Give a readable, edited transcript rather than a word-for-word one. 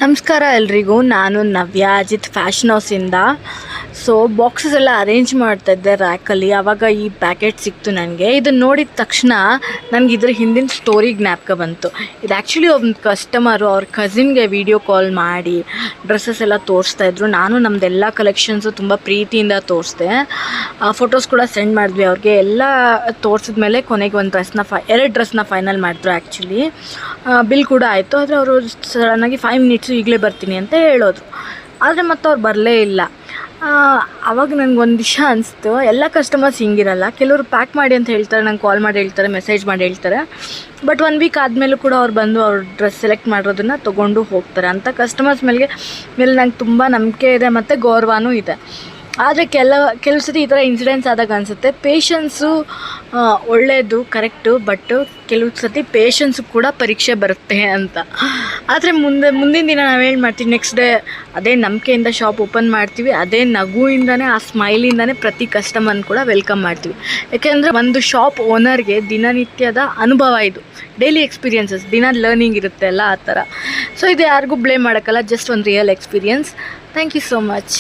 ನಮಸ್ಕಾರ ಎಲ್ರಿಗೂ. ನಾನು ನವ್ಯ ಅಜಿತ್ ಫ್ಯಾಷನ್ ಹೌಸಿಂದ. ಸೊ ಬಾಕ್ಸಸ್ ಎಲ್ಲ ಅರೇಂಜ್ ಮಾಡ್ತಾಯಿದ್ದೆ ರ್ಯಾಕಲ್ಲಿ. ಆವಾಗ ಈ ಪ್ಯಾಕೆಟ್ ಸಿಕ್ತು ನನಗೆ. ಇದನ್ನು ನೋಡಿದ ತಕ್ಷಣ ನನಗೆ ಇದ್ರ ಹಿಂದಿನ ಸ್ಟೋರಿ ಜ್ಞಾಪಕ ಬಂತು. ಇದು ಆ್ಯಕ್ಚುಲಿ ಒಂದು ಕಸ್ಟಮರು ಅವ್ರ ಕಸಿನ್ಗೆ ವೀಡಿಯೋ ಕಾಲ್ ಮಾಡಿ ಡ್ರೆಸ್ಸಸ್ ಎಲ್ಲ ತೋರಿಸ್ತಾಯಿದ್ರು. ನಾನು ನಮ್ಮದೆಲ್ಲ ಕಲೆಕ್ಷನ್ಸು ತುಂಬ ಪ್ರೀತಿಯಿಂದ ತೋರಿಸ್ದೆ. ಫೋಟೋಸ್ ಕೂಡ ಸೆಂಡ್ ಮಾಡಿದ್ವಿ ಅವ್ರಿಗೆ. ಎಲ್ಲ ತೋರಿಸಿದ್ಮೇಲೆ ಕೊನೆಗೆ ಒಂದು ಎರಡು ಡ್ರೆಸ್ನ ಫೈನಲ್ ಮಾಡಿದ್ರು. ಆ್ಯಕ್ಚುಲಿ ಬಿಲ್ ಕೂಡ ಆಯಿತು. ಆದರೆ ಅವರು ಸಡನ್ನಾಗಿ 5 ಮಿನಿಟ್ಸು ಈಗಲೇ ಬರ್ತೀನಿ ಅಂತ ಹೇಳೋದು. ಆದರೆ ಮತ್ತು ಅವ್ರು ಬರಲೇ ಇಲ್ಲ. ಆವಾಗ ನನಗೊಂದು ವಿಷಯ ಅನಿಸ್ತು, ಎಲ್ಲ ಕಸ್ಟಮರ್ಸ್ ಹಿಂಗಿರಲ್ಲ. ಕೆಲವರು ಪ್ಯಾಕ್ ಮಾಡಿ ಅಂತ ಹೇಳ್ತಾರೆ, ನಂಗೆ ಕಾಲ್ ಮಾಡಿ ಹೇಳ್ತಾರೆ, ಮೆಸೇಜ್ ಮಾಡಿ ಹೇಳ್ತಾರೆ. ಬಟ್ 1 ವೀಕ್ ಆದಮೇಲೂ ಕೂಡ ಅವ್ರು ಬಂದು ಅವ್ರ ಡ್ರೆಸ್ ಸೆಲೆಕ್ಟ್ ಮಾಡಿರೋದನ್ನು ತೊಗೊಂಡು ಹೋಗ್ತಾರೆ. ಅಂಥ ಕಸ್ಟಮರ್ಸ್ ಮೇಲೆ ನಂಗೆ ತುಂಬ ನಂಬಿಕೆ ಇದೆ ಮತ್ತು ಗೌರವನೂ ಇದೆ. ಆದರೆ ಕೆಲವು ಸತಿ ಈ ಥರ ಇನ್ಸಿಡೆಂಟ್ಸ್ ಆದಾಗ ಅನಿಸುತ್ತೆ ಪೇಷನ್ಸು ಒಳ್ಳೆಯದು, ಕರೆಕ್ಟು. ಬಟ್ ಕೆಲವು ಸತಿ ಪೇಷನ್ಸು ಕೂಡ ಪರೀಕ್ಷೆ ಬರುತ್ತೆ ಅಂತ. ಆದರೆ ಮುಂದಿನ ದಿನ ನಾವೇನು ಮಾಡ್ತೀವಿ, ನೆಕ್ಸ್ಟ್ ಡೇ ಅದೇ ನಂಬಿಕೆಯಿಂದ ಶಾಪ್ ಓಪನ್ ಮಾಡ್ತೀವಿ. ಅದೇ ನಗುವಿಂದನೇ, ಆ ಸ್ಮೈಲಿಂದನೇ ಪ್ರತಿ ಕಸ್ಟಮರ್ನ ಕೂಡ ವೆಲ್ಕಮ್ ಮಾಡ್ತೀವಿ. ಯಾಕೆಂದರೆ ಒಂದು ಶಾಪ್ ಓನರ್ಗೆ ದಿನನಿತ್ಯದ ಅನುಭವ ಇದು, ಡೈಲಿ ಎಕ್ಸ್ಪೀರಿಯನ್ಸಸ್, ದಿನ ಲರ್ನಿಂಗ್ ಇರುತ್ತೆ ಅಲ್ಲ, ಆ ಥರ. ಸೊ ಇದು ಯಾರಿಗೂ ಬ್ಲೇಮ್ ಮಾಡೋಕ್ಕಲ್ಲ, ಜಸ್ಟ್ ಒಂದು real experience. Thank you so much.